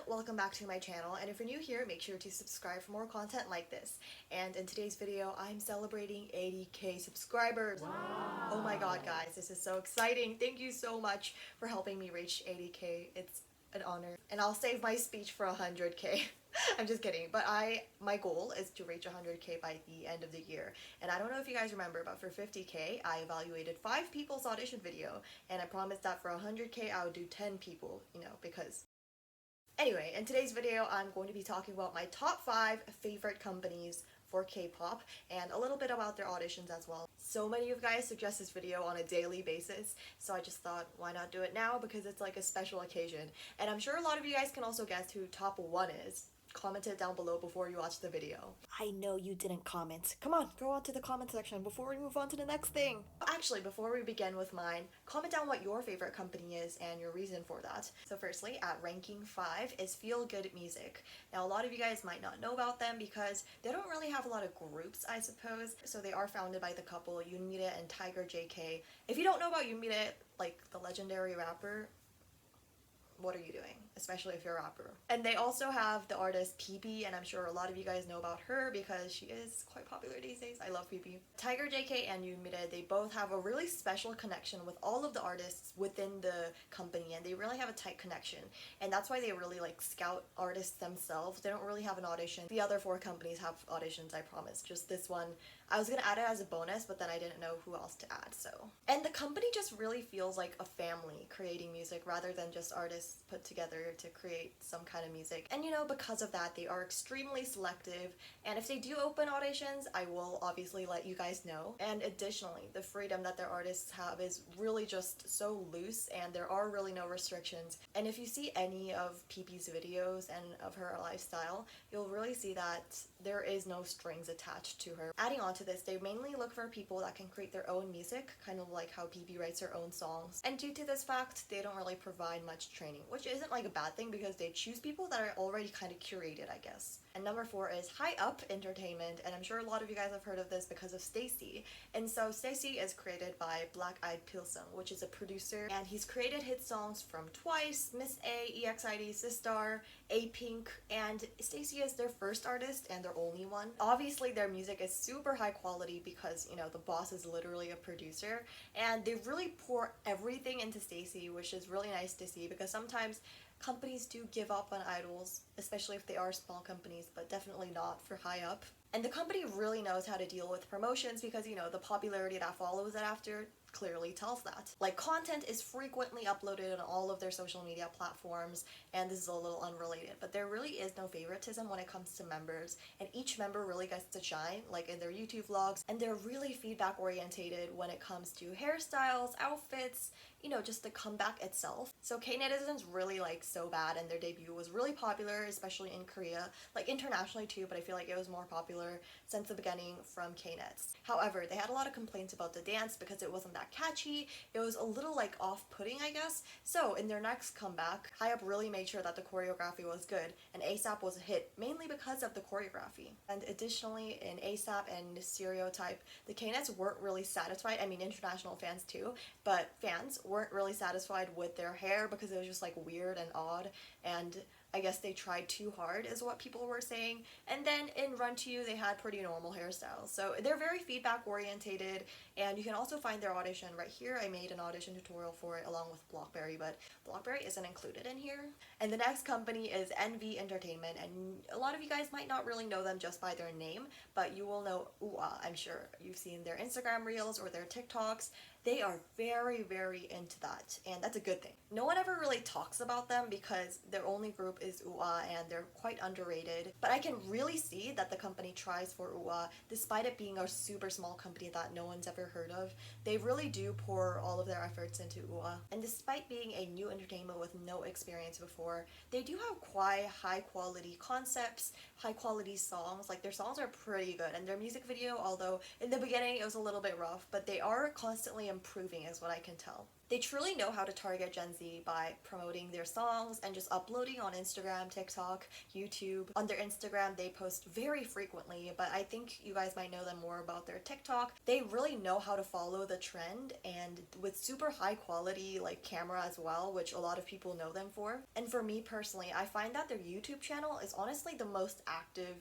welcome back to my channel, and if you're new here, make sure to subscribe for more content like this. And in today's video, I'm celebrating 80k subscribers. Wow. Oh my god, guys, this is so exciting. Thank you so much for helping me reach 80k. It's an honor. And I'll save my speech for 100k. I'm just kidding, but my goal is to reach 100k by the end of the year. And I don't know if you guys remember, but for 50k, I evaluated 5 people's audition video, and I promised that for 100k, I would do 10 people, because... Anyway, in today's video, I'm going to be talking about my top 5 favorite companies for K-pop and a little bit about their auditions as well. So many of you guys suggest this video on a daily basis, so I just thought, why not do it now, because it's like a special occasion. And I'm sure a lot of you guys can also guess who top 1 is. Comment it down below before you watch the video. I know you didn't comment. Come on, go on to the comment section before we move on to the next thing. Actually, before we begin with mine, comment down what your favorite company is and your reason for that. So firstly, at ranking 5 is Feel Good Music. Now, a lot of you guys might not know about them because they don't really have a lot of groups, I suppose. So they are founded by the couple Yoonmire and Tiger JK. If you don't know about Yoonmire, like the legendary rapper, what are you doing? Especially if you're a rapper. And they also have the artist PP, and I'm sure a lot of you guys know about her because she is quite popular these days. I love PP. Tiger JK and Yoonmire, they both have a really special connection with all of the artists within the company, and they really have a tight connection. And that's why they really scout artists themselves. They don't really have an audition. The other 4 companies have auditions, I promise. Just this one, I was gonna add it as a bonus, but then I didn't know who else to add, so. And the company just really feels like a family creating music rather than just artists put together to create some kind of music. And because of that, they are extremely selective, and if they do open auditions, I will obviously let you guys know. And additionally, the freedom that their artists have is really just so loose, and there are really no restrictions. And if you see any of PP's videos and of her lifestyle, you'll really see that there is no strings attached to her. Adding on to this, they mainly look for people that can create their own music, kind of like how PP writes her own songs. And due to this fact, they don't really provide much training, which isn't like a bad thing because they choose people that are already kind of curated, I guess. And number 4 is High Up Entertainment, and I'm sure a lot of you guys have heard of this because of Stacy. And so Stacy is created by Black Eyed Pilsung, which is a producer, and he's created hit songs from Twice, Miss A, EXID, Sistar, A-Pink, and Stacy is their first artist and their only one. Obviously, their music is super high quality because, the boss is literally a producer, and they really pour everything into Stacy, which is really nice to see because sometimes companies do give up on idols, especially if they are small companies, but definitely not for High Up. And the company really knows how to deal with promotions because, the popularity that follows it after clearly tells that. Content is frequently uploaded on all of their social media platforms, and this is a little unrelated, but there really is no favoritism when it comes to members, and each member really gets to shine, in their YouTube vlogs, and they're really feedback orientated when it comes to hairstyles, outfits, just the comeback itself. So K-Netizens really so bad, and their debut was really popular, especially in Korea, internationally too, but I feel like it was more popular since the beginning from K-Nets. However, they had a lot of complaints about the dance because it wasn't that catchy. It was a little off-putting, I guess. So in their next comeback, High Up really made sure that the choreography was good, and ASAP was a hit mainly because of the choreography. And additionally, in ASAP and Stereotype, the K-Nets weren't really satisfied. I mean, international fans too, but fans weren't really satisfied with their hair because it was just weird and odd, and I guess they tried too hard is what people were saying. And then in Run to You, they had pretty normal hairstyles. So they're very feedback orientated, and you can also find their audition right here. I made an audition tutorial for it along with Blockberry, but Blockberry isn't included in here. And the next company is NV Entertainment, and a lot of you guys might not really know them just by their name, but you will know UA. I'm sure you've seen their Instagram reels or their TikToks. They are very, very into that, and that's a good thing. No one ever really talks about them because their only group is UA, and they're quite underrated, but I can really see that the company tries for UA despite it being a super small company that no one's ever heard of. They really do pour all of their efforts into UA, and despite being a new entertainment with no experience before, they do have quite high quality concepts, high quality songs. Their songs are pretty good, and their music video, although in the beginning it was a little bit rough, but they are constantly improving is what I can tell. They truly know how to target Gen Z by promoting their songs and just uploading on Instagram, TikTok, YouTube. On their Instagram, they post very frequently, but I think you guys might know them more about their TikTok. They really know how to follow the trend, and with super high quality like camera as well, which a lot of people know them for. And for me personally, I find that their YouTube channel is honestly the most active,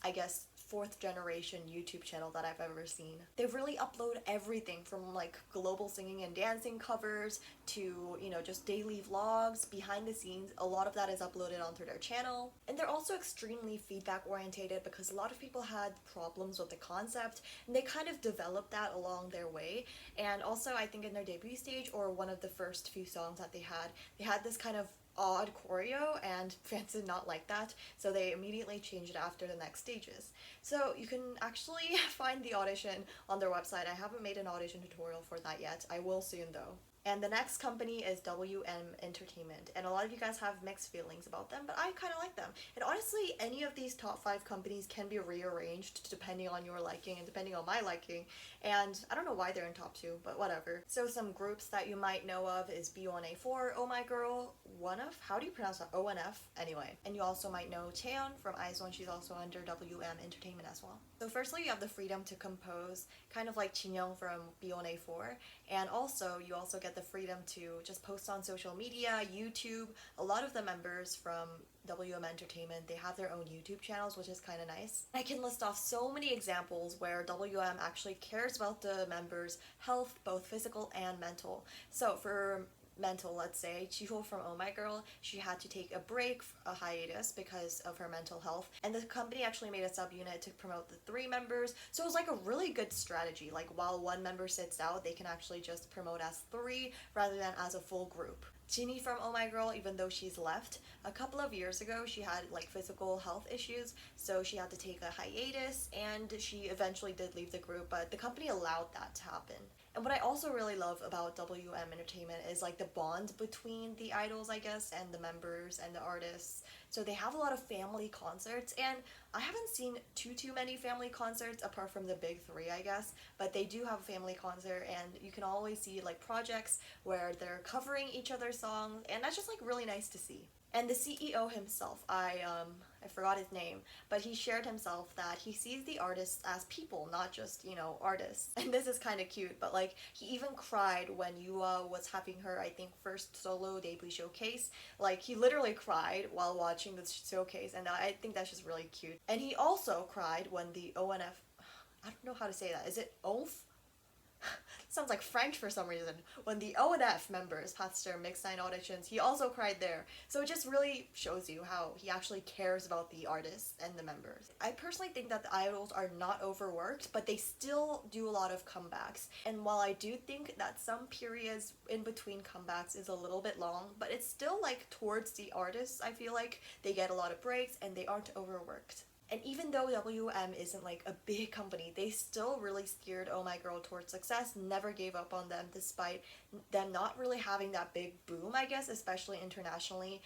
I guess, fourth generation YouTube channel that I've ever seen. They really upload everything from like global singing and dancing covers to, you know, just daily vlogs, behind the scenes. A lot of that is uploaded onto their channel. And they're also extremely feedback orientated because a lot of people had problems with the concept and they kind of developed that along their way. And also I think in their debut stage, or one of the first few songs that they had this kind of odd choreo and fans did not like that, so they immediately changed it after the next stages. So you can actually find the audition on their website. I haven't made an audition tutorial for that yet. I will soon though. And the next company is WM Entertainment, and a lot of you guys have mixed feelings about them, but I kind of like them. And honestly, any of these top 5 companies can be rearranged depending on your liking and depending on my liking, and I don't know why they're in top 2, but whatever. So some groups that you might know of is B1A4, Oh My Girl, ONEF, how do you pronounce that? ONF, anyway. And you also might know Taeyeon from IZ*ONE, she's also under WM Entertainment as well. So firstly, you have the freedom to compose, kind of like Jinyoung from B1A4, and also you also get the freedom to just post on social media, YouTube. A lot of the members from WM Entertainment, they have their own YouTube channels, which is kind of nice. I can list off so many examples where WM actually cares about the members' health, both physical and mental. So for mental, let's say, Chiho from Oh My Girl, she had to take a break, a hiatus, because of her mental health, and the company actually made a subunit to promote the 3 members, so it was like a really good strategy. Like while one member sits out, they can actually just promote as 3 rather than as a full group. Jinny from Oh My Girl, even though she's left, a couple of years ago she had like physical health issues, so she had to take a hiatus, and she eventually did leave the group, but the company allowed that to happen. And what I also really love about WM Entertainment is like the bond between the idols, I guess, and the members and the artists. So they have a lot of family concerts, and I haven't seen too many family concerts apart from the big 3, I guess, but they do have a family concert, and you can always see like projects where they're covering each other's songs, and that's just like really nice to see. And the CEO himself, I forgot his name, but he shared himself that he sees the artists as people, not just, you know, artists. And this is kind of cute, but like he even cried when Yua was having her, I think, first solo debut showcase. Like he literally cried while watching the showcase, and I think that's just really cute. And he also cried when the ONF, I don't know how to say that, is it ONF? Sounds like French for some reason. When the ONF members passed their mixed line auditions, he also cried there. So it just really shows you how he actually cares about the artists and the members. I personally think that the idols are not overworked, but they still do a lot of comebacks. And while I do think that some periods in between comebacks is a little bit long, but it's still like towards the artists, I feel like they get a lot of breaks and they aren't overworked. And even though WM isn't like a big company, they still really steered Oh My Girl towards success, never gave up on them despite them not really having that big boom, I guess, especially internationally.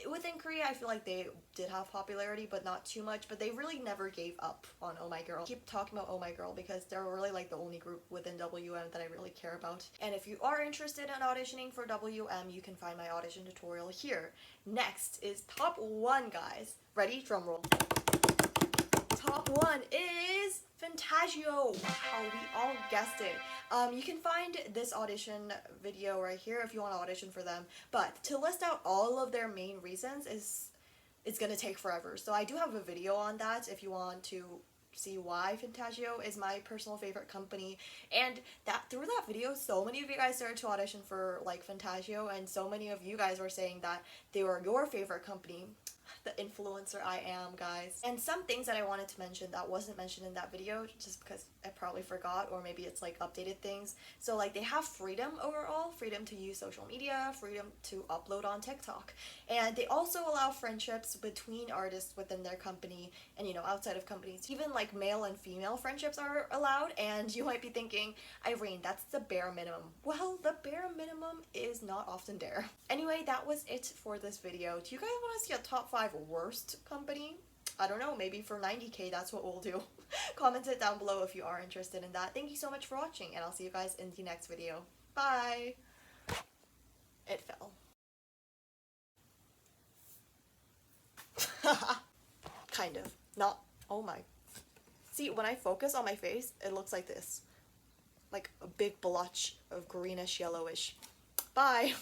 Within Korea, I feel like they did have popularity, but not too much, but they really never gave up on Oh My Girl. I keep talking about Oh My Girl because they're really like the only group within WM that I really care about. And if you are interested in auditioning for WM, you can find my audition tutorial here. Next is top 1, guys. Ready? Drumroll. Top 1 is Fantagio. Wow, we all guessed it. You can find this audition video right here if you want to audition for them. But to list out all of their main reasons it's gonna take forever. So I do have a video on that if you want to see why Fantagio is my personal favorite company. And that through that video, so many of you guys started to audition for like Fantagio, and so many of you guys were saying that they were your favorite company. The influencer I am, guys. And some things that I wanted to mention that wasn't mentioned in that video just because I probably forgot, or maybe it's like updated things. So like they have freedom overall, freedom to use social media, freedom to upload on TikTok. And they also allow friendships between artists within their company and, you know, outside of companies. Even like male and female friendships are allowed, and you might be thinking, Irene, that's the bare minimum. Well, the bare minimum is not often there. Anyway, that was it for this video. Do you guys want to see a top 5 worst company? I don't know, maybe for 90K, that's what we'll do. Comment it down below if you are interested in that. Thank you so much for watching, and I'll see you guys in the next video. Bye! It fell. Kind of. Not. Oh my. See, when I focus on my face, it looks like this. Like a big blotch of greenish yellowish. Bye!